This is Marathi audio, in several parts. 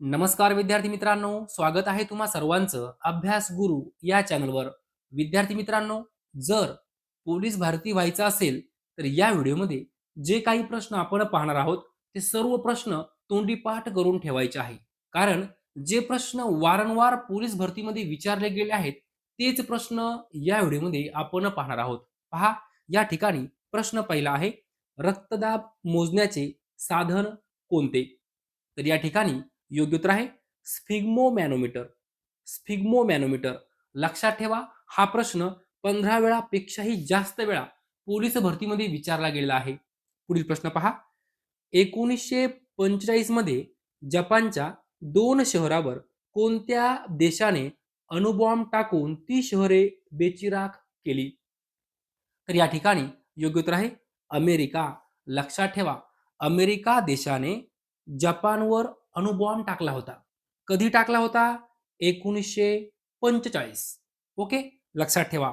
नमस्कार विद्यार्थी मित्रांनो, स्वागत आहे तुम्हा सर्वांचं अभ्यास गुरु या चॅनलवर. विद्यार्थी मित्रांनो, जर पोलीस भरती व्हायचं असेल तर या व्हिडिओमध्ये जे काही प्रश्न आपण पाहणार आहोत ते सर्व प्रश्न तोंडी पाठ करून ठेवायचे आहे. कारण जे प्रश्न वारंवार पोलीस भरतीमध्ये विचारले गेले आहेत तेच प्रश्न या व्हिडिओमध्ये आपण पाहणार आहोत. पहा, या ठिकाणी प्रश्न पहिला आहे, रक्तदाब मोजण्याचे साधन कोणते? तर या ठिकाणी योग्य उत्तर आहे स्फिग्मोमॅनोमीटर. स्फिग्मोमॅनोमीटर. लक्षात ठेवा, हा प्रश्न 15 वेळापेक्षाही जास्त वेळा पोलीस भरतीमध्ये विचारला गेलेला आहे. पुढील प्रश्न पहा, 1945 मध्ये जपानच्या 2 शहरावर कोणत्या देशाने अणुबॉम्ब टाकून ती शहरे बेचिराख केली? तर या ठिकाणी योग्य उत्तर आहे अमेरिका. लक्षात ठेवा, अमेरिका देशाने जपानवर अणुबॉम्ब टाकला होता. कधी टाकला होता? 1945. ओके, लक्षात ठेवा.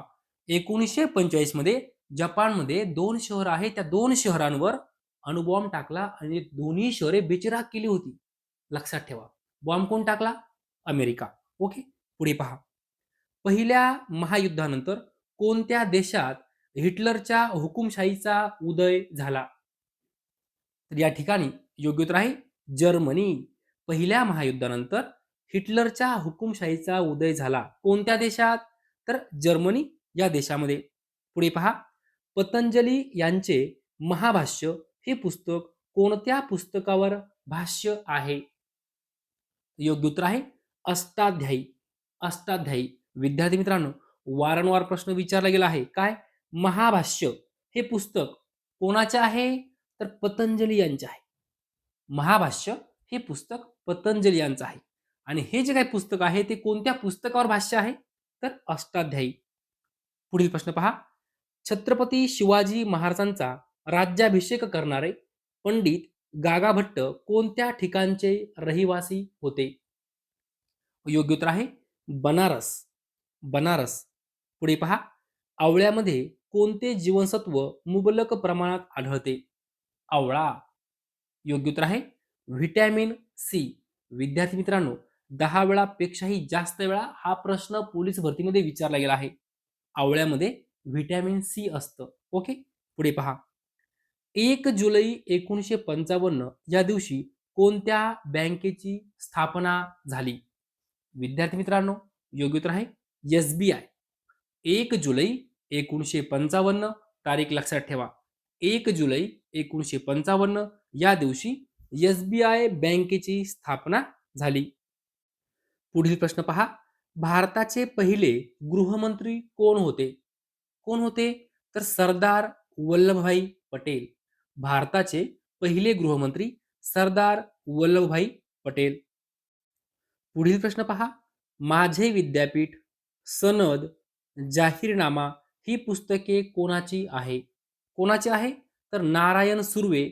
1945 मध्ये जपानमध्ये 2 शहर आहेत, त्या 2 शहरांवर अणुबॉम्ब टाकला आणि दोन्ही शहरे बेचिराख केली होती. लक्षात ठेवा, बॉम्ब कोण टाकला? अमेरिका. ओके, पुढे पहा, पहिल्या महायुद्धानंतर कोणत्या देशात हिटलरच्या हुकुमशाहीचा उदय झाला? तर या ठिकाणी योग्य उत्तर आहे जर्मनी. पहिल्या महायुद्धानंतर हिटलरच्या हुकुमशाहीचा उदय झाला कोणत्या देशात? तर जर्मनी या देशामध्ये. पुढे पहा, पतंजली यांचे महाभाष्य हे पुस्तक कोणत्या पुस्तकावर भाष्य आहे? योग्य उत्तर आहे अष्टाध्यायी. अष्टाध्यायी. विद्यार्थी मित्रांनो, वारंवार प्रश्न विचारला गेला आहे, काय? महाभाष्य हे पुस्तक कोणाचे आहे? तर पतंजली यांचे आहे. महाभाष्य हे पुस्तक पतंजली यांचं आहे आणि हे जे काही पुस्तक आहे ते कोणत्या पुस्तकावर भाष्य आहे? तर अष्टाध्यायी. पुढील प्रश्न पहा, छत्रपती शिवाजी महाराजांचा राज्याभिषेक करणारे पंडित गागाभट्ट कोणत्या ठिकाणचे रहिवासी होते? योग्य उत्तर आहे बनारस. बनारस. पुढे पहा, आवळ्यामध्ये कोणते जीवनसत्व मुबलक प्रमाणात आढळते? आवळा. योग्य उत्तर आहे व्हिटॅमिन सी. विद्यार्थी मित्रांनो, 10 वेळापेक्षाही जास्त वेळा हा प्रश्न पोलीस भरतीमध्ये विचारला गेला आहे. आवळ्यामध्ये व्हिटॅमिन सी असतं. ओके, पुढे पहा, 1 जुलै 1955 या दिवशी कोणत्या बँकेची स्थापना झाली? विद्यार्थी मित्रांनो, योग्य उत्तर आहे एसबीआय. 1 जुलै 1955 तारीख लक्षात ठेवा. 1 जुलै 1955 या दिवशी एसबीआय बँकेची स्थापना झाली. पुढील प्रश्न पहा, भारताचे पहिले गृहमंत्री कोण होते? कोण होते? तर सरदार वल्लभभाई पटेल. भारताचे पहिले गृहमंत्री सरदार वल्लभभाई पटेल. पुढील प्रश्न पहा, माझे विद्यापीठ, सनद, जाहीरनामा ही पुस्तके कोणाची आहे? कोणाची आहे? तर नारायण सुर्वे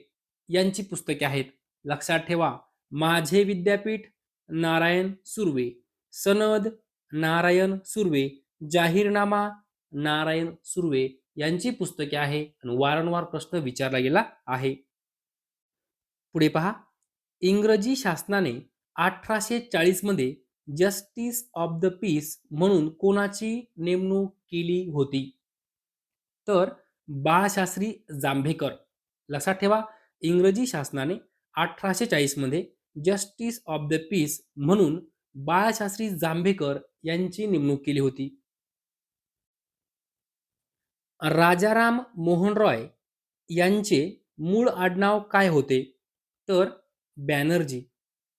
यांची पुस्तके आहेत. लक्षात ठेवा, माझे विद्यापीठ नारायण सुर्वे, सनद नारायण सुर्वे, जाहीरनामा नारायण सुर्वे यांची पुस्तके आहे आणि वारंवार प्रश्न विचारला गेला आहे. पुढे पहा, इंग्रजी शासनाने 1840 मध्ये जस्टिस ऑफ द पीस म्हणून कोणाची नेमणूक केली होती? तर बाळशास्त्री जांभेकर. लक्षात ठेवा, इंग्रजी शासनाने 1840 मध्ये जस्टिस ऑफ द पीस म्हणून बाळशास्त्री जांभेकर यांची नेमणूक केली होती. राजाराम मोहन रॉय यांचे मूळ आडनाव काय होते? तर बॅनर्जी.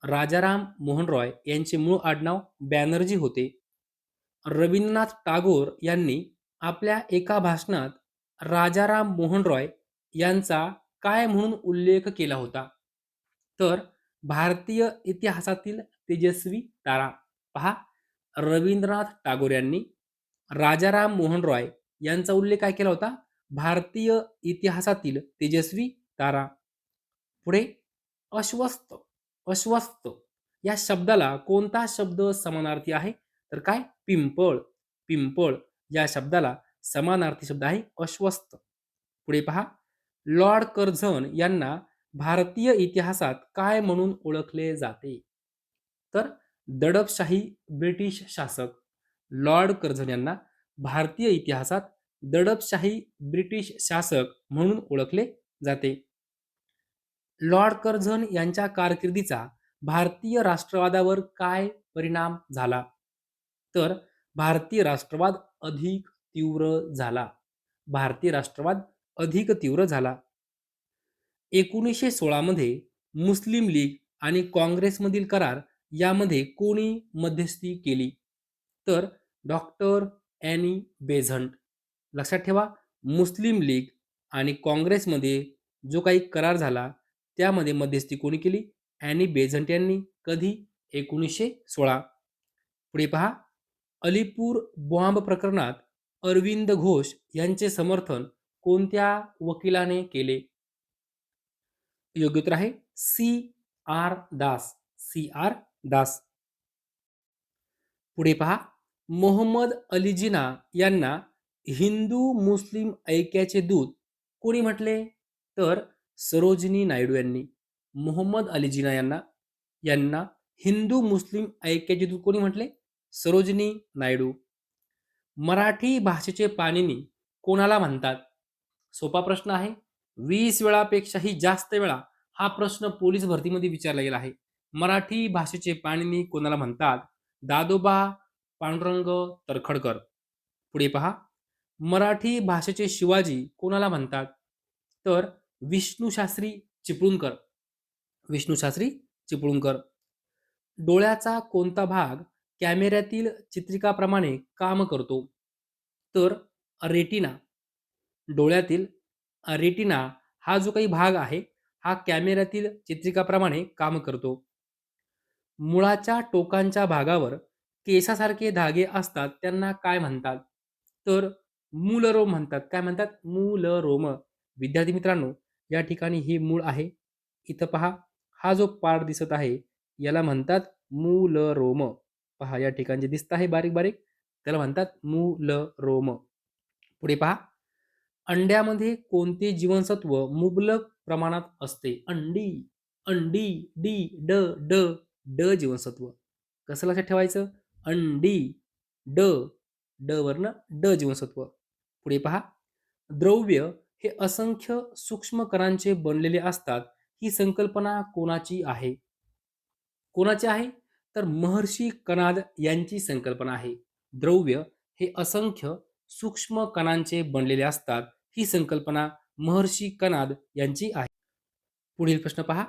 राजाराम मोहन रॉय यांचे मूळ आडनाव बॅनर्जी होते. रवींद्रनाथ टागोर यांनी आपल्या एका भाषणात राजाराम मोहन रॉय यांचा काय म्हणून उल्लेख केला होता? तर भारतीय इतिहासातील तेजस्वी तारा. पहा, रवींद्रनाथ टागोर यांनी राजाराम मोहन रॉय यांचा उल्लेख काय केला होता? भारतीय इतिहासातील तेजस्वी तारा. पुढे अश्वस्त. अश्वस्त या शब्दाला कोणता शब्द समानार्थी आहे? तर काय? पिंपळ. पिंपळ या शब्दाला समानार्थी शब्द आहे अश्वस्त. पुढे पहा, लॉर्ड कर्झन यांना भारतीय इतिहासात काय म्हणून ओळखले जाते? तर दडपशाही ब्रिटिश शासक लॉर्ड कर्झन यांना भारतीय इतिहासात दडपशाही ब्रिटिश शासक म्हणून ओळखले जाते. लॉर्ड कर्झन यांच्या कारकिर्दीचा भारतीय राष्ट्रवादावर काय परिणाम झाला? तर भारतीय राष्ट्रवाद अधिक तीव्र झाला. भारतीय राष्ट्रवाद अधिक तीव्र झाला. 1916 मध्ये मुस्लिम लीग आणि काँग्रेसमधील करार यामध्ये कोणी मध्यस्थी केली? तर डॉक्टर ॲनी बेझंट. लक्षात ठेवा, मुस्लिम लीग आणि काँग्रेसमध्ये जो काही करार झाला त्यामध्ये मध्यस्थी कोणी केली? ॲनी बेझंट यांनी. कधी? 1916. पुढे पहा, अलीपूर बॉम्ब प्रकरणात अरविंद घोष यांचे समर्थन कोणत्या वकिलाने केले? योग्य उत्तर आहे C R Das. C R Das. पुढे पहा, मोहम्मद अली जिना यांना हिंदू मुस्लिम ऐक्याचे दूत कोणी म्हटले? तर सरोजिनी नायडू यांनी. मोहम्मद अली जिना यांना यांना हिंदू मुस्लिम ऐक्याचे दूत कोणी म्हटले? सरोजिनी नायडू. मराठी भाषेचे पाणिनी कोणाला म्हणतात? सोपा प्रश्न आहे. 20 वेळापेक्षाही जास्त वेळा हा प्रश्न पोलीस भरतीमध्ये विचारला गेला आहे. मराठी भाषेचे पाणिनी कोणाला म्हणतात? दादोबा पांडुरंग तरखडकर. पुढे पहा, मराठी भाषेचे शिवाजी कोणाला म्हणतात? तर विष्णुशास्त्री चिपळूणकर. विष्णुशास्त्री चिपळूणकर. डोळ्याचा कोणता भाग कॅमेऱ्यातील चित्रिकाप्रमाणे काम करतो? तर रेटिना. डोळ्यातील रेटिना हा जो काही भाग आहे हा कॅमेऱ्यातील चित्रिकाप्रमाणे काम करतो. मुळाच्या टोकांच्या भागावर केसासारखे धागे असतात त्यांना काय म्हणतात? तर मूलरोम म्हणतात. काय म्हणतात? मूलरोम. विद्यार्थी मित्रांनो, या ठिकाणी हे मूळ आहे. इथं पहा, हा जो पार्ट दिसत आहे याला म्हणतात मूलरोम. पहा, या ठिकाणी जे दिसत आहे बारीक बारीक त्याला म्हणतात मूलरोम. पुढे पहा, अंड्यामध्ये कोणते जीवनसत्व मुबलक प्रमाणात असते? अंडी. अंडी. डी ड ड ड जीवनसत्व. कसं लक्षात ठेवायचं? अंडी. ड. ड वरनं ड जीवनसत्व. पुढे पहा, द्रव्य हे असंख्य सूक्ष्म कणांचे बनलेले असतात. ही संकल्पना कोणाची आहे? कोणाची आहे? तर महर्षी कणाद यांची संकल्पना आहे. द्रव्य हे असंख्य सूक्ष्म कणांचे बनलेले असतात. ही संकल्पना महर्षी कणाद यांची आहे. पुढील प्रश्न पहा,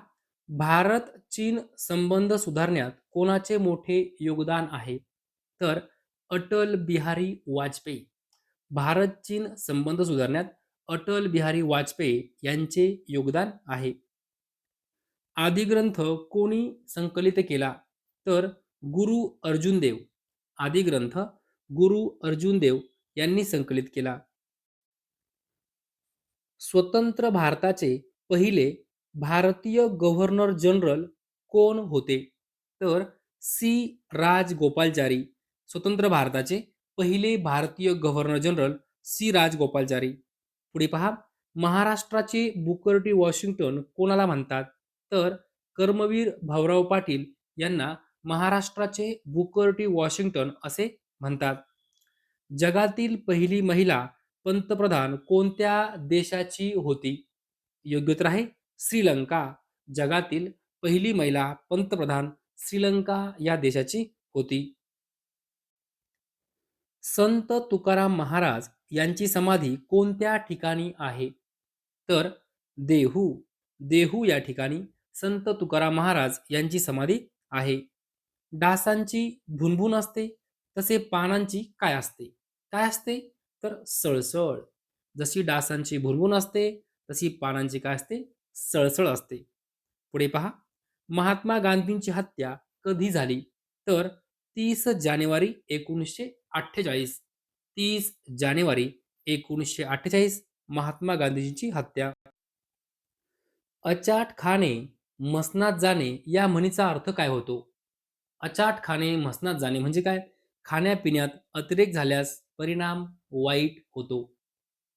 भारत चीन संबंध सुधारण्यात कोणाचे मोठे योगदान आहे? तर अटल बिहारी वाजपेयी. भारत चीन संबंध सुधारण्यात अटल बिहारी वाजपेयी यांचे योगदान आहे. आदिग्रंथ कोणी संकलित केला? तर गुरु अर्जुन देव. आदिग्रंथ गुरु अर्जुन देव यांनी संकलित केला. स्वतंत्र भारताचे पहिले भारतीय गव्हर्नर जनरल कोण होते? तर सी राजगोपालचारी. स्वतंत्र भारताचे पहिले भारतीय गव्हर्नर जनरल सी राजगोपालचारी. पुढे पहा, महाराष्ट्राचे बुकर टी वॉशिंग्टन कोणाला म्हणतात? तर कर्मवीर भाऊराव पाटील यांना महाराष्ट्राचे बुकर टी वॉशिंग्टन असे म्हणतात. जगातील पहिली महिला पंतप्रधान कोणत्या देशाची होती? योग्य उत्तर आहे श्रीलंका. जगातील पहिली महिला पंतप्रधान श्रीलंका या देशाची होती. संत तुकाराम महाराज यांची समाधी कोणत्या ठिकाणी आहे? तर देहू. देहू या ठिकाणी संत तुकाराम महाराज यांची समाधी आहे. डासांची भुनभुन असते तसे पानांची काय असते? काय असते? तर सळसळ. जशी डासांची भुनभुन असते तशी पानांची काय असते? सळसळ असते. पुढे पहा, महात्मा गांधींची हत्या कधी झाली? तर 30 जानेवारी 1948. 30 जानेवारी 1948 महात्मा गांधीजींची हत्या. अचाट खाणे मसनात जाणे या म्हणीचा अर्थ काय होतो? अचाट खाणे मसनात जाणे म्हणजे काय? खाण्यापिण्यात अतिरेक झाल्यास परिणाम वाईट होतो.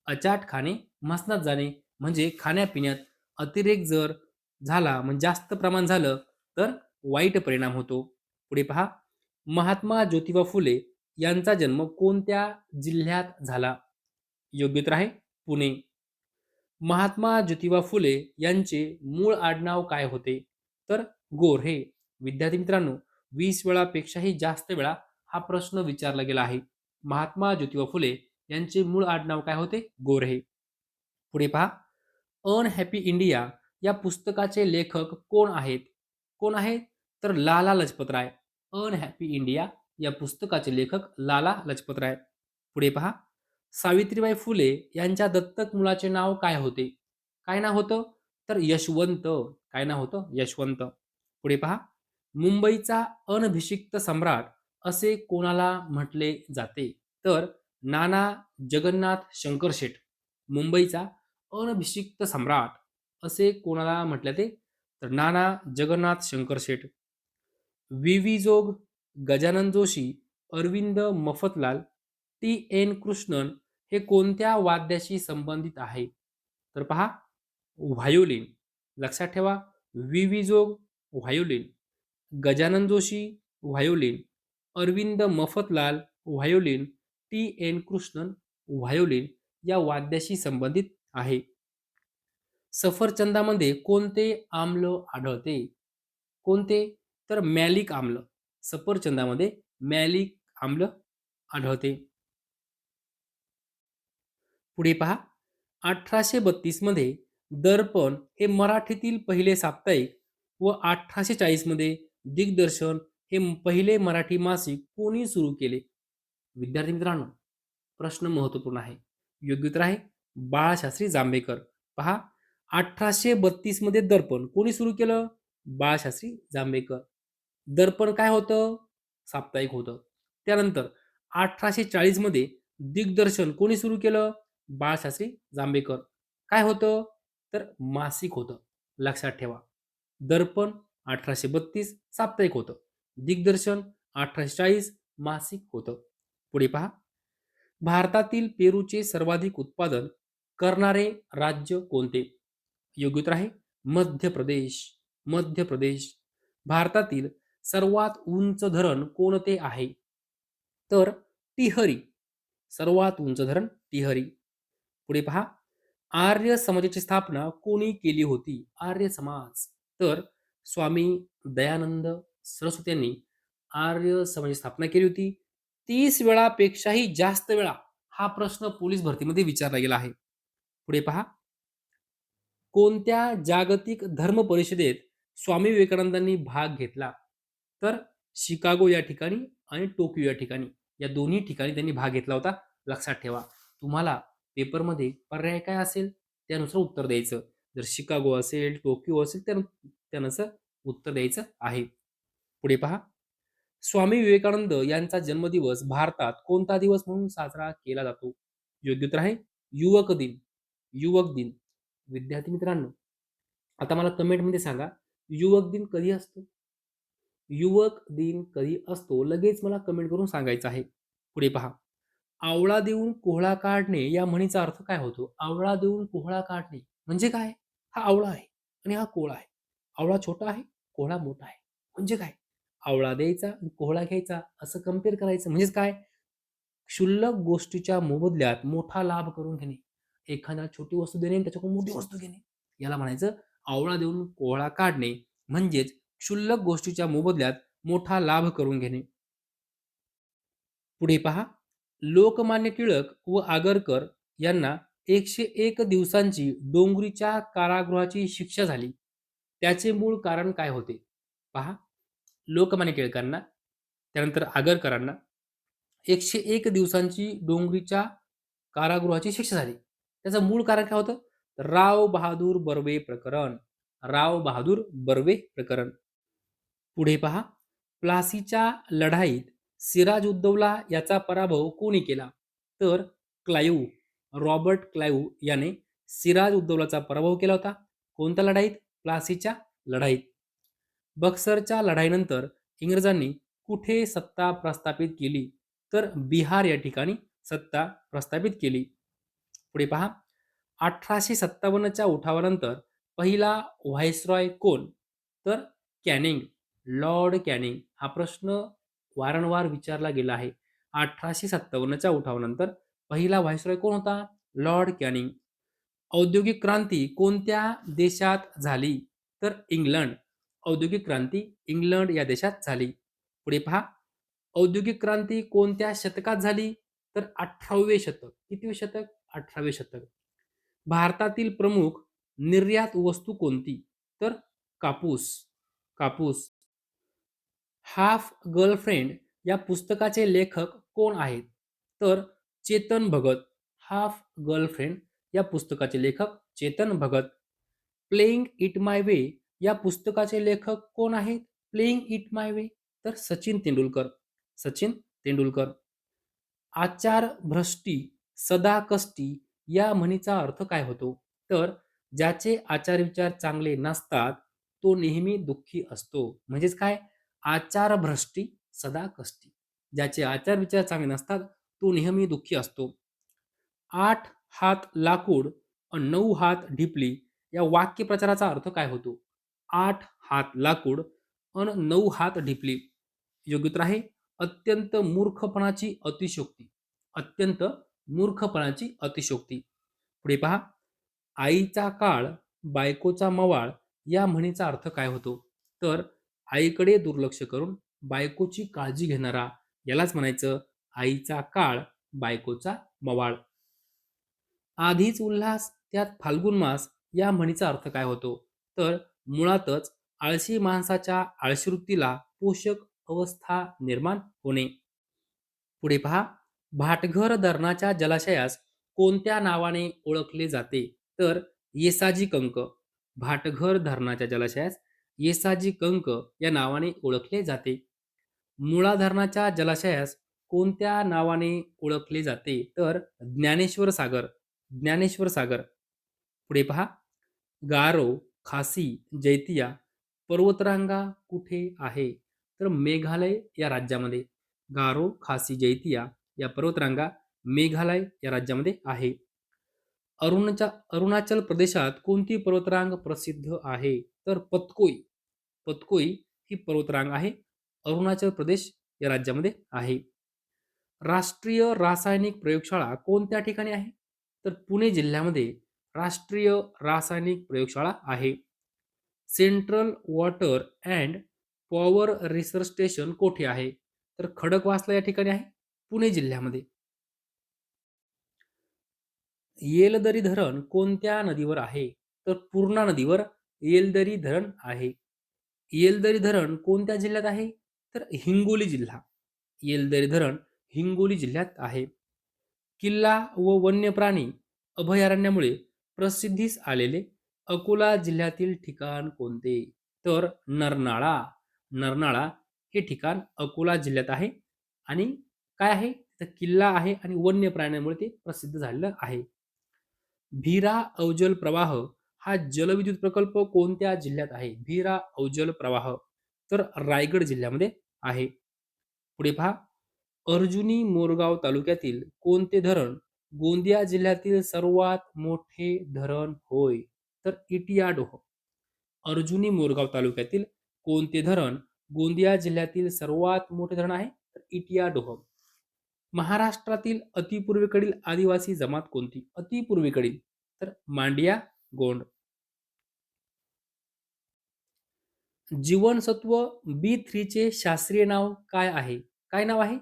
अचाट खाणे मसनात जाणे म्हणजे खाण्यापिण्यात अतिरेक जर झाला म्हणजे जास्त प्रमाण झालं तर वाईट परिणाम होतो. पुढे पहा, महात्मा ज्योतिबा फुले यांचा जन्म कोणत्या जिल्ह्यात झाला? योग्य उत्तर आहे पुणे. महात्मा ज्योतिबा फुले यांचे मूळ आडनाव काय होते? तर गोऱ्हे. विद्यार्थी मित्रांनो, 20 वेळापेक्षाही जास्त वेळा हा प्रश्न विचारला गेला आहे. महात्मा ज्योतिबा फुले यांचे मूळ आडनाव काय होते? गोऱ्हे. पुढे पहा, अनहॅपी इंडिया या पुस्तकाचे लेखक कोण आहेत? कोण आहेत? तर लाला लजपतराय. अनहॅपी इंडिया या पुस्तकाचे लेखक लाला लजपतराय. पुढे पहा, सावित्रीबाई फुले यांच्या दत्तक मुलाचे नाव काय होते? काय नाव होतं? तर यशवंत. काय नाव होतं? यशवंत. पुढे पहा, मुंबईचा अनभिषिक्त सम्राट असे कोणाला म्हटले जाते? तर नाना जगन्नाथ शंकरशेठ. मुंबईचा अनभिषिक्त सम्राट असे कोणाला म्हटले ते? तर नाना जगन्नाथ शंकरशेठ. व्ही व्ही जोग, गजानन जोशी, अरविंद मफतलाल, टी एन कृष्णन हे कोणत्या वाद्याशी संबंधित आहे? तर पहा, व्हायोलिन. लक्षात ठेवा, V V Jog violin, Gajanan Joshi violin, Arvind Mafatlal violin, T N Krishnan violin या वाद्याशी संबंधित आहे. सफरचंदामध्ये कोणते आम्ल आढळते? कोणते? तर मॅलिक आम्ल. सफरचंदामध्ये मॅलिक आम्ल आढळते. पुढे पहा, 1832 मध्ये दर्पण हे मराठीतील पहिले साप्ताहिक व 1840 मध्ये दिग्दर्शन हे पहिले मराठी मासिक कोणी सुरू केले? विद्यार्थी मित्रांनो, प्रश्न महत्वपूर्ण आहे. योग्य उत्तर आहे बाळशास्त्री जांभेकर. पहा, 1832 मध्ये दर्पण कोणी सुरू केलं? बाळशास्त्री जांभेकर. दर्पण काय होतं? साप्ताहिक होतं. त्यानंतर 1840 मध्ये दिग्दर्शन कोणी सुरू केलं? बाळशास्त्री जांभेकर. काय होतं? तर मासिक होतं. लक्षात ठेवा, दर्पण 1832 साप्ताहिक होतं, दिग्दर्शन 1840 मासिक होतं. पुढे पहा, भारतातील पेरूचे सर्वाधिक उत्पादन करणारे राज्य कोणते? योग्य उत्तर आहे मध्य प्रदेश. मध्य प्रदेश. भारतातील सर्वात उंच धरण कोणते आहे? तर टिहरी. सर्वात उंच धरण टिहरी. पुढे पहा, आर्य समाजाची स्थापना कोणी केली होती? आर्य समाज. तर स्वामी दयानंद सरस्वती यांनी आर्य समाजाची स्थापना केली होती. 30 वेळापेक्षाही जास्त वेळा हा प्रश्न पोलीस भरतीमध्ये विचारला गेला आहे. पुढे पहा, कोणत्या जागतिक धर्म परिषदेत स्वामी विवेकानंदांनी भाग घेतला? तर शिकागो या ठिकाणी आणि टोकियो या ठिकाणी, या दोन्ही ठिकाणी त्यांनी भाग घेतला होता. लक्षात ठेवा, तुम्हाला पेपरमध्ये पर्याय काय असेल त्यानुसार उत्तर द्यायचं. जर शिकागो असेल, टोकियो असेल तर त्यानुसार उत्तर द्यायचं आहे. पुढे पहा, स्वामी विवेकानंद यांचा जन्मदिवस भारतात कोणता दिवस म्हणून साजरा केला जातो? योग्य उत्तर आहे युवक दिन. युवक दिन. विद्यार्थी मित्रांनो, आता मला कमेंटमध्ये सांगा, युवक दिन कधी असतो? युवक दिन कधी असतो? लगेच मला कमेंट करून सांगायचं आहे. पुढे पहा, आवळा देऊन कोहळा काढणे या म्हणीचा अर्थ काय होतो? आवळा देऊन कोहळा काढणे म्हणजे काय? हा आवळा आहे आणि हा कोहळा आहे. आवळा छोटा आहे, कोहळा मोठा आहे. म्हणजे काय? आवळा द्यायचा आणि कोहळा घ्यायचा असं कंपेअर करायचं. म्हणजेच काय? क्षुल्लक गोष्टीच्या मोबदल्यात मोठा लाभ करून घेणे. एखाद्याला छोटी वस्तू देणे आणि त्याच्याकडून मोठी वस्तू घेणे. याला म्हणायचं आवळा देऊन कोहळा काढणे, म्हणजेच क्षुल्लक गोष्टीच्या मोबदल्यात मोठा लाभ करून घेणे. पुढे पहा, लोकमान्य टिळक व आगरकर यांना 101 दिवसांची डोंगरीच्या कारागृहाची शिक्षा झाली. त्याचे मूळ कारण काय होते? पहा, लोकमान्य टिळकांना, त्यानंतर आगरकरांना 101 दिवसांची डोंगरीच्या कारागृहाची शिक्षा झाली. त्याचं मूळ कारण काय होतं? राव बहादूर बर्वे प्रकरण. राव बहादूर बर्वे प्रकरण. पुढे पहा, प्लासीच्या लढाईत सिराज उद्दौला याचा पराभव कोणी केला? तर क्लाइव्ह, रॉबर्ट क्लाइव्ह याने सिराज उद्दौलाचा पराभव केला होता. कोणत्या लढाईत? प्लासीच्या लढाईत. बक्सरच्या लढाईनंतर इंग्रजांनी कुठे सत्ता प्रस्थापित केली? तर बिहार या ठिकाणी सत्ता प्रस्थापित केली. पुढे पहा, 1857च्या उठावानंतर पहिला व्हाईसरॉय कोण? तर कॅनिंग. Lord Canning. हा प्रश्न वारंवार विचारला गेला आहे. 1857च्या उठावानंतर पहिला व्हाईसरॉय कोण होता? Lord Canning. औद्योगिक क्रांती कोणत्या देशात झाली? तर इंग्लंड. औद्योगिक क्रांती इंग्लंड या देशात झाली. पुढे पहा, औद्योगिक क्रांती कोणत्या शतकात झाली? तर 18वे शतक. कितवे शतक? 18वे शतक. भारतातील प्रमुख निर्यात वस्तू कोणती? तर कापूस. कापूस. हाफ गर्लफ्रेंड या पुस्तकाचे लेखक कोण आहेत? तर चेतन भगत. हाफ गर्लफ्रेंड या पुस्तकाचे लेखक Chetan Bhagat. Playing it my way या पुस्तकाचे लेखक कोण आहेत? प्लेइंग इट माय वे तर सचिन तेंडुलकर. सचिन तेंडुलकर. आचार भ्रष्टी सदा कष्टी या म्हणीचा अर्थ काय होतो? तर ज्याचे आचार विचार चांगले नसतात तो नेहमी दुःखी असतो. म्हणजेच काय? आचार भ्रष्टी सदा कष्टी. ज्याचे आचार विचार चांगले नसतात तो नेहमी दुःखी असतो. 8 हात लाकूड अन 9 हात ढिपली या वाक्यप्रचाराचा अर्थ काय होतो? 8 हात लाकूड अन 9 हात ढिपली. योग्य उत्तर आहे अत्यंत मूर्खपणाची अतिशयोक्ती. अत्यंत मूर्खपणाची अतिशयोक्ती. पुढे पहा, आईचा काळ बायकोचा मवाळ या म्हणीचा अर्थ काय होतो? तर आईकडे दुर्लक्ष करून बायकोची काळजी घेणारा यालाच म्हणायचं आईचा काळ बायकोचा मवाळ. आधीच उल्हास त्यात फाल्गुन मास या म्हणीचा अर्थ काय होतो? तर मुळातच आळशी माणसाच्या आळशीवृत्तीला पोषक अवस्था निर्माण होणे. पुढे पहा, भाटघर धरणाच्या जलाशयास कोणत्या नावाने ओळखले जाते? तर येसाजी कंक. भाटघर धरणाच्या जलाशयास येसाजी कंक या नावाने ओळखले जाते. मुळा धरणाच्या जलाशयास कोणत्या नावाने ओळखले जाते? तर ज्ञानेश्वर सागर. ज्ञानेश्वर सागर. पुढे पहा, गारो, खासी, जैतिया पर्वतरांगा कुठे आहे? तर मेघालय या राज्यामध्ये. गारो, खासी, जैतिया या पर्वतरांगा मेघालय या राज्यामध्ये आहे. अरुणाचल प्रदेशात कोणती पर्वतरांग प्रसिद्ध आहे? तर पतकोई. पतकोई ही पर्वतरांग आहे. अरुणाचल प्रदेश या राज्यामध्ये आहे. राष्ट्रीय रासायनिक प्रयोगशाळा कोणत्या ठिकाणी आहे? तर पुणे जिल्ह्यामध्ये राष्ट्रीय रासायनिक प्रयोगशाळा आहे. Central water and power research station कोठे आहे? तर खडकवासला या ठिकाणी आहे, पुणे जिल्ह्यामध्ये. येलदरी धरण कोणत्या नदीवर आहे? तर पूर्णा नदीवर येलदरी धरण आहे. येलदरी धरण कोणत्या जिल्ह्यात आहे? तर हिंगोली जिल्हा. येलदरी धरण हिंगोली जिल्ह्यात आहे. किल्ला व वन्य प्राणी अभयारण्यामुळे प्रसिद्धीस आलेले अकोला जिल्ह्यातील ठिकाण कोणते? तर नरनाळा. नरनाळा हे ठिकाण अकोला जिल्ह्यात आहे आणि काय आहे? तर किल्ला आहे आणि वन्य प्राण्यांमुळे ते प्रसिद्ध झालेलं आहे. भीरा अवजल प्रवाह हा जलविद्युत प्रकल्प कोणत्या जिल्ह्यात आहे? भीरा अवजल प्रवाह तर रायगड जिल्ह्यामध्ये आहे. पुढे पहा, अर्जुनी मोरगाव तालुक्यातील कोणते धरण गोंदिया जिल्ह्यातील सर्वात मोठे धरण होय? तर इटियाडोह. अर्जुनी मोरगाव तालुक्यातील कोणते धरण गोंदिया जिल्ह्यातील सर्वात मोठे धरण आहे? तर इटियाडोह. महाराष्ट्रातील अतिपूर्वेकडील आदिवासी जमात कोणती? अतिपूर्वेकडील तर मांडिया गोंड. जीवनसत्व B3 चे शास्त्रीय नाव काय आहे? काय नाव आहे?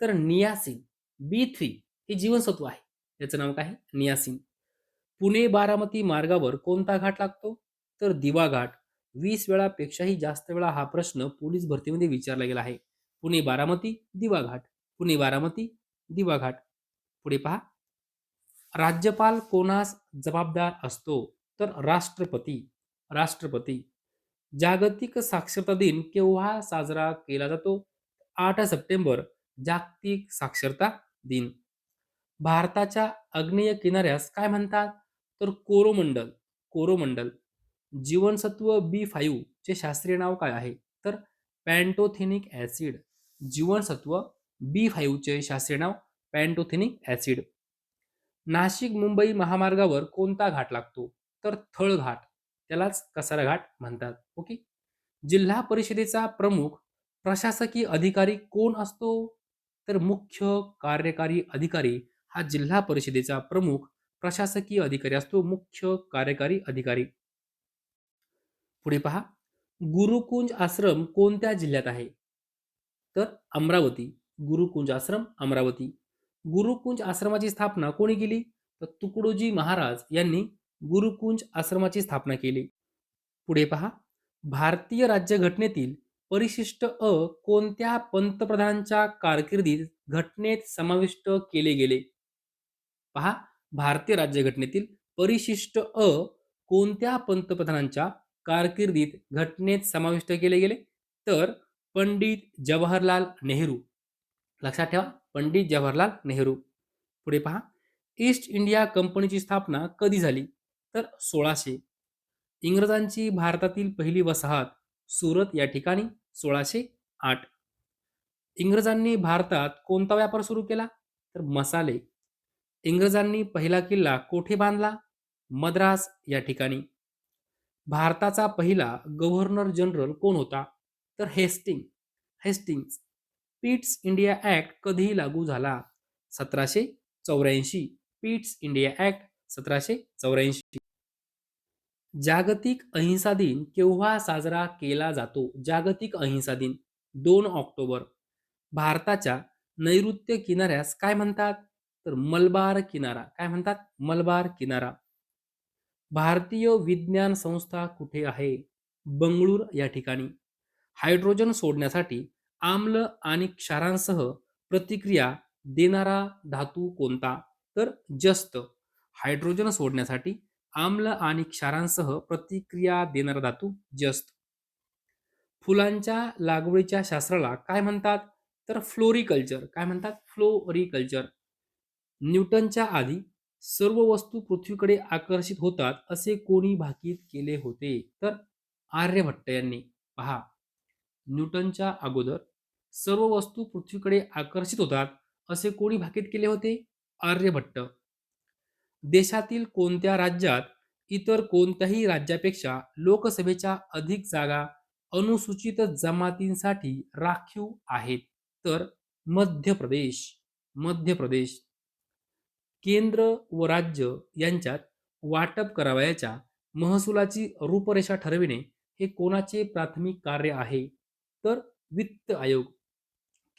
तर नियासिन. B3 हे जीवनसत्व आहे. याचं नाव काय आहे? नियासिन. पुणे बारामती मार्गावर कोणता घाट लागतो? तर दिवा घाट. 20 वेळापेक्षाही जास्त वेळा हा प्रश्न पोलीस भरतीमध्ये विचारला गेला आहे. पुणे बारामती दिवा घाट. पुणे बारामती दिवा घाट. पुढे पहा, राज्यपाल कोणास जबाबदार असतो? तर राष्ट्रपती. राष्ट्रपती. जागतिक साक्षरता दिन केव्हा साजरा केला जातो? 8 सप्टेंबर जागतिक साक्षरता दिन. भारताच्या आग्नेय किनाऱ्यास काय म्हणतात? तर कोरोमंडल. कोरोमंडल. जीवनसत्व B5 चे शास्त्रीय नाव काय आहे? तर पॅन्टोथेनिक ऍसिड. जीवनसत्व B5 चे शास्त्रीय नाव पॅन्टोथेनिक ऍसिड. नाशिक मुंबई महामार्गावर कोणता घाट लागतो? तर थळ घाट. त्यालाच कसारा घाट म्हणतात. ओके. जिल्हा परिषदेचा प्रमुख प्रशासकीय अधिकारी कोण असतो? तर मुख्य कार्यकारी अधिकारी हा जिल्हा परिषदेचा प्रमुख प्रशासकीय अधिकारी असतो, मुख्य कार्यकारी अधिकारी. पुढे पहा, गुरुकुंज आश्रम कोणत्या जिल्ह्यात आहे? तर अमरावती. गुरुकुंज आश्रम अमरावती. गुरुकुंज आश्रमाची स्थापना कोणी केली? तर तुकडोजी महाराज यांनी गुरुकुंज आश्रमाची स्थापना केली. पुढे पहा, भारतीय राज्यघटनेतील परिशिष्ट अ कोणत्या पंतप्रधानांच्या कारकिर्दीत घटनेत समाविष्ट केले गेले? पहा, भारतीय राज्यघटनेतील परिशिष्ट अ कोणत्या पंतप्रधानांच्या कारकिर्दीत घटनेत समाविष्ट केले गेले? तर पंडित जवाहरलाल नेहरू. लक्षात ठेवा, पंडित जवाहरलाल नेहरू. पुढे पहा, ईस्ट इंडिया कंपनीची स्थापना कधी झाली? तर 1600. इंग्रजांची भारतातील पहिली वसाहत सुरत या ठिकाणी 1608. इंग्रजांनी भारतात कोणता व्यापार सुरू केला? तर मसाले. इंग्रजांनी पहिला किल्ला कोठे बांधला? मद्रास या ठिकाणी. भारताचा पहिला गव्हर्नर जनरल कोण होता? तर हेस्टिंग्स. पिट्स इंडिया ऍक्ट कधी लागू झाला? 1784. Pitt's India act 1784. जागतिक अहिंसा दिन केव्हा साजरा केला जातो? जागतिक अहिंसा दिन 2 ऑक्टोबर. भारताच्या नैऋत्य किनाऱ्यास काय म्हणतात? तर मलबार किनारा. काय म्हणतात? मलबार किनारा. भारतीय विज्ञान संस्था कुठे आहे? बंगळूर या ठिकाणी. हायड्रोजन सोडण्यासाठी आम्ल आणि क्षारांसह प्रतिक्रिया देणारा धातू कोणता? तर जस्त. हायड्रोजन सोडण्यासाठी आम्ल आणि क्षारांसह प्रतिक्रिया देणारा धातू जस्त. फुलांच्या लागवडीच्या शास्त्राला काय म्हणतात? तर फ्लोरिकल्चर. काय म्हणतात? फ्लोरिकल्चर. न्यूटनच्या आधी सर्व वस्तू पृथ्वीकडे आकर्षित होतात असे कोणी भाकीत केले होते? तर आर्यभट्ट यांनी. पहा, न्यूटनच्या अगोदर सर्व वस्तू पृथ्वीकडे आकर्षित होतात असे कोणी भाकीत केले होते? आर्यभट्ट. देशातील कोणत्या राज्यात इतर कोणत्याही राज्यापेक्षा लोकसभेच्या अधिक जागा अनुसूचित जमातींसाठी राखीव आहेत? तर मध्य प्रदेश. मध्य प्रदेश. केंद्र व राज्य यांच्यात वाटप करावयाच्या महसुलाची रूपरेषा ठरविणे हे कोणाचे प्राथमिक कार्य आहे? तर वित्त आयोग.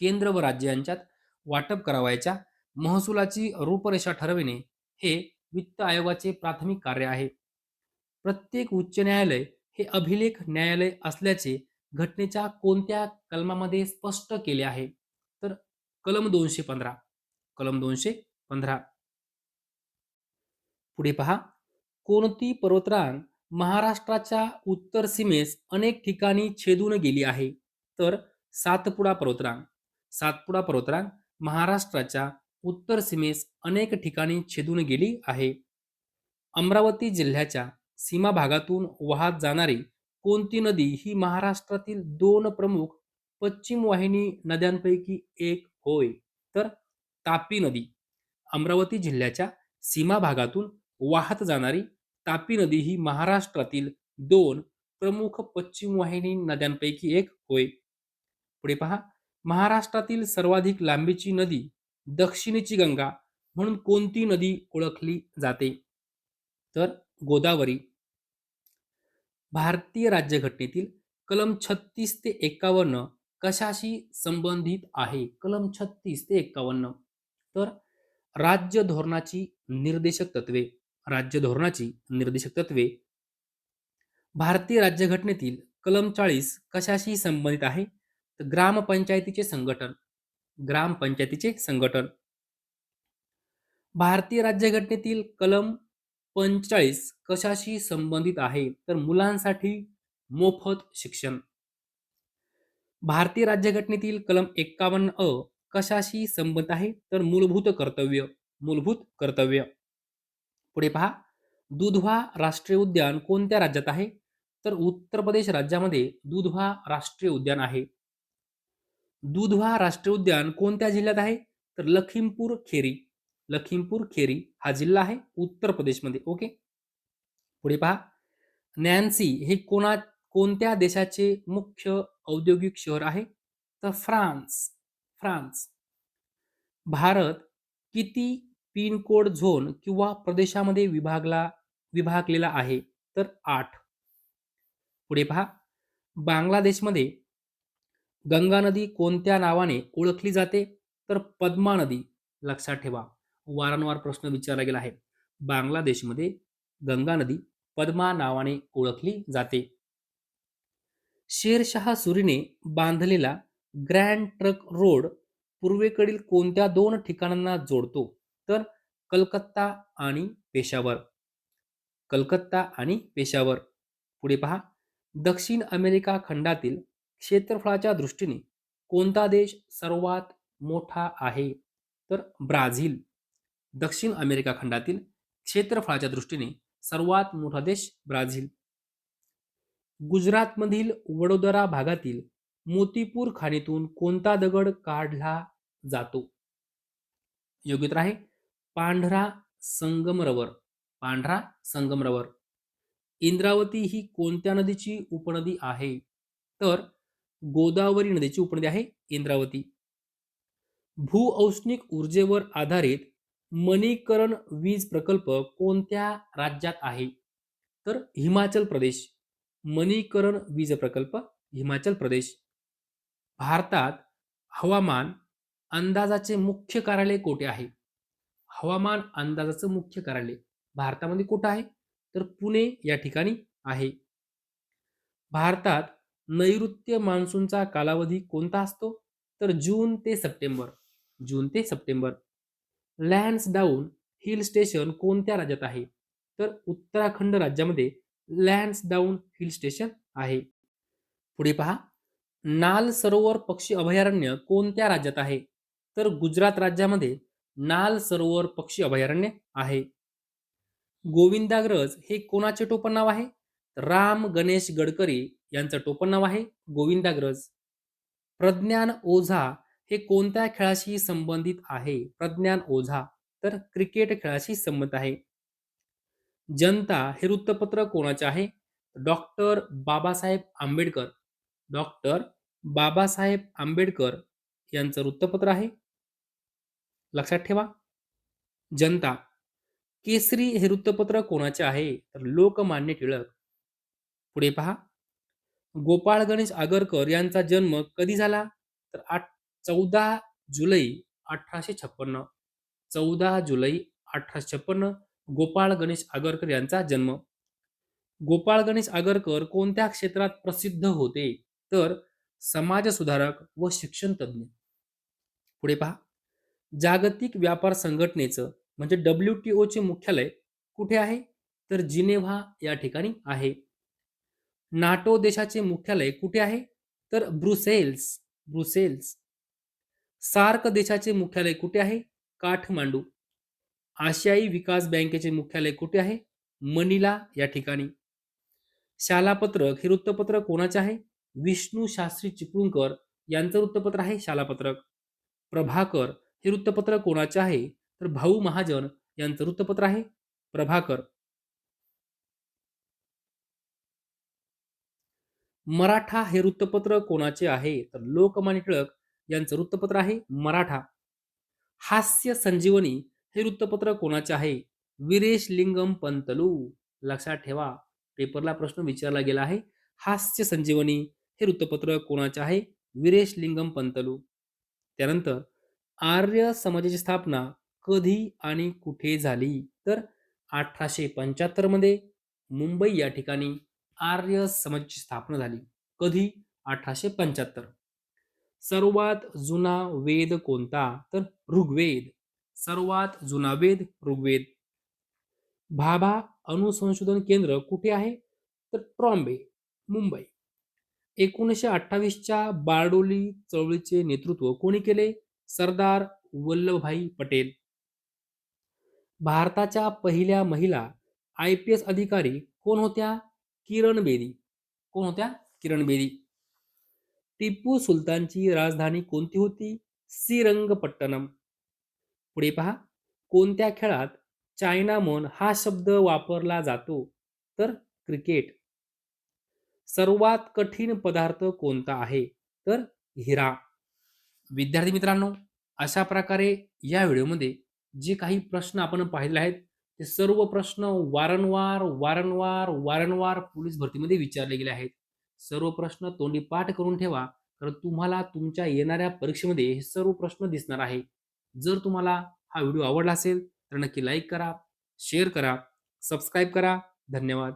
केंद्र व राज्य यांच्यात वाटप करावयाच्या महसुलाची रूपरेषा ठरविणे हे वित्त आयोगाचे प्राथमिक कार्य आहे. प्रत्येक उच्च न्यायालय हे अभिलेख न्यायालय असल्याचे घटनेच्या कोणत्या कलमामध्ये स्पष्ट केले आहे? तर कलम 215. कलम 215. पुढे पहा, कोणती पर्वतरांग महाराष्ट्राच्या उत्तर सीमेस अनेक ठिकाणी छेदून गेली आहे? तर सातपुडा पर्वतरांग. सातपुडा पर्वतरांग महाराष्ट्राच्या उत्तर सीमेस अनेक ठिकाणी छेदून गेली आहे. अमरावती जिल्ह्याच्या सीमा भागातून वाहत जाणारी कोणती नदी ही महाराष्ट्रातील 2 प्रमुख पश्चिम वाहिनी नद्यांपैकी एक होय? तर तापी नदी. अमरावती जिल्ह्याच्या सीमा भागातून वाहत जाणारी तापी नदी ही महाराष्ट्रातील 2 प्रमुख पश्चिम वाहिनी नद्यांपैकी एक होय. पुढे पहा, महाराष्ट्रातील सर्वाधिक लांबीची नदी दक्षिणेची गंगा म्हणून कोणती नदी ओळखली जाते? तर गोदावरी. भारतीय राज्यघटनेतील कलम 36 ते 51 कशाशी संबंधित आहे? कलम 36 ते 51. तर राज्य धोरणाची निर्देशक तत्वे. राज्य धोरणाची निर्देशक तत्वे. भारतीय राज्यघटनेतील कलम 40 कशाशी संबंधित आहे? तर ग्रामपंचायतीचे संघटन. ग्रामपंचायतीचे संघटन. भारतीय राज्यघटनेतील कलम 45 कशाशी संबंधित आहे? तर मुलांसाठी मोफत शिक्षण. भारतीय राज्यघटनेतील कलम 51 अ कशाशी संबंधित आहे? तर मूलभूत कर्तव्य. मूलभूत कर्तव्य. पुढे पहा, दुधवा राष्ट्रीय उद्यान कोणत्या राज्यात आहे? तर उत्तर प्रदेश राज्यामध्ये दुधवा राष्ट्रीय उद्यान आहे. दुधवा राष्ट्रीय उद्यान कोणत्या जिल्ह्यात आहे? तर लखीमपूर खेरी. लखीमपूर खेरी हा जिल्हा आहे उत्तर प्रदेशमध्ये. ओके. पुढे पहा, नॅन्सी हे कोणत्या देशाचे मुख्य औद्योगिक शहर आहे? तर फ्रान्स. फ्रान्स. भारत किती पिनकोड झोन किंवा प्रदेशामध्ये विभागलेला आहे? तर 8. पुढे पहा. बांगलादेशमध्ये गंगा नदी कोणत्या नावाने ओळखली जाते? तर पद्मा नदी. लक्षात ठेवा. वारंवार प्रश्न विचारला गेला आहे. बांगलादेशमध्ये गंगा नदी पद्मा नावाने ओळखली जाते. शेरशाह सुरीने बांधलेला ग्रँड ट्रक रोड पूर्वेकडील कोणत्या दोन ठिकाणांना जोडतो? तर कलकत्ता आणि पेशावर. कलकत्ता आणि पेशावर. पुढे पहा. दक्षिण अमेरिका खंडातील क्षेत्रफळाच्या दृष्टीने कोणता देश सर्वात मोठा आहे? तर ब्राझील. दक्षिण अमेरिका खंडातील क्षेत्रफळाच्या दृष्टीने सर्वात मोठा देश ब्राझील. गुजरातमधील वडोदरा भागातील मोतीपूर खाणीतून कोणता दगड काढला जातो? योग्य उत्तर आहे पांढरा संगमरवर. पांढरा संगमरवर. इंद्रावती ही कोणत्या नदीची उपनदी आहे? तर गोदावरी नदीची उपनदी आहे इंद्रावती. भूऔष्णिक ऊर्जेवर आधारित मणीकरण वीज प्रकल्प कोणत्या राज्यात आहे? तर हिमाचल प्रदेश. मणीकरण वीज प्रकल्प हिमाचल प्रदेश. भारतात हवामान अंदाजाचे मुख्य कार्यालय कोठे आहे? हवामान अंदाजाचं मुख्य कार्यालय भारतामध्ये कुठं आहे? तर पुणे या ठिकाणी आहे. भारतात नैऋत्य मान्सूनचा कालावधी कोणता असतो? तर जून ते सप्टेंबर. जून ते सप्टेंबर. लॅन्सडाऊन हिल स्टेशन कोणत्या राज्यात आहे? तर उत्तराखंड राज्यामध्ये लॅन्सडाऊन हिल स्टेशन आहे. पुढे पहा. नाल सरोवर पक्षी अभयारण्य कोणत्या राज्यात आहे? तर गुजरात राज्यामध्ये नाल सरोवर पक्षी अभयारण्य आहे. गोविंदाग्रज हे कोणाचे टोपण नाव आहे? राम गणेश गडकरी यांचं टोपण नाव आहे गोविंदाग्रज. प्रज्ञान ओझा हे कोणत्या खेळाशी संबंधित आहे? प्रज्ञान ओझा तर क्रिकेट खेळाशी संबंधित आहे. जनता हे वृत्तपत्र कोणाचे आहे? डॉक्टर बाबासाहेब आंबेडकर. डॉक्टर बाबासाहेब आंबेडकर यांचं वृत्तपत्र आहे. लक्षात ठेवा. जनता. केसरी हे वृत्तपत्र कोणाचे आहे? तर लोकमान्य टिळक. पुढे पहा. गोपाळ गणेश आगरकर यांचा जन्म कधी झाला? तर 14 जुलै 1856. 14 जुलै 1856 गोपाळ गणेश आगरकर यांचा जन्म. गोपाळ गणेश आगरकर कोणत्या क्षेत्रात प्रसिद्ध होते? तर समाजसुधारक व शिक्षण तज्ञ. पुढे पहा. जागतिक व्यापार संघटनेचं म्हणजे WTO चे मुख्यालय कुठे आहे? तर जिनेव्हा या ठिकाणी आहे. नाटो देशाचे मुख्यालय कुठे आहे? तर ब्रुसेल्स. ब्रुसेल्स. सार्क देशाचे मुख्यालय कुठे आहे? काठमांडू. आशियाई विकास बँकेचे मुख्यालय कुठे आहे? मनिला या ठिकाणी. शालापत्रक हे वृत्तपत्र कोणाचे आहे? विष्णू शास्त्री चिपळूणकर यांचं वृत्तपत्र आहे शालापत्रक. प्रभाकर हे वृत्तपत्र कोणाचे आहे? तर भाऊ महाजन यांचं वृत्तपत्र आहे प्रभाकर. मराठा हे वृत्तपत्र कोणाचे आहे? तर लोकमान्य टिळक यांचं वृत्तपत्र आहे मराठा. हास्य संजीवनी हे वृत्तपत्र कोणाचे आहे? वीरेश लिंगम पंतलू. लक्षात ठेवा. पेपरला प्रश्न विचारला गेला आहे. हास्य संजीवनी हे वृत्तपत्र कोणाचे आहे? वीरेश लिंगम पंतलू. त्यानंतर आर्य समाजाची स्थापना कधी आणि कुठे झाली? तर 1875 मध्ये मुंबई या ठिकाणी आर्य समाजाची स्थापना झाली. कधी? 1875. सर्वात जुना वेद कोणता? तर ऋग्वेद. सर्वात जुना वेद ऋग्वेद. भाभा अणुसंशोधन केंद्र कुठे आहे? तर ट्रॉम्बे, मुंबई. 1928च्या बारडोली चळवळीचे नेतृत्व कोणी केले? सरदार वल्लभभाई पटेल. भारताच्या पहिल्या महिला IPS अधिकारी कोण होत्या? किरण बेदी. कोण होत्या? किरण बेदी. टिपू सुलतानची राजधानी कोणती होती? श्रीरंगपट्टणम. पुढे पहा. कोणत्या खेळात चायनामन हा शब्द वापरला जातो? तर क्रिकेट. सर्वात कठीण पदार्थ कोणता आहे? तर हिरा. विद्यार्थी मित्रांनो, अशा प्रकारे या व्हिडिओमध्ये जे काही प्रश्न आपण पाहिले आहेत, ते सर्व प्रश्न वारंवार पोलीस भरतीमध्ये विचारले गेले आहेत. सर्व प्रश्न तोंडी पाठ करून ठेवा, तर तुम्हाला तुमच्या येणाऱ्या परीक्षेमध्ये हे सर्व प्रश्न दिसणार आहे. जर तुम्हाला हा व्हिडिओ आवडला असेल, तर नक्की लाईक करा, शेअर करा, सबस्क्राईब करा. धन्यवाद.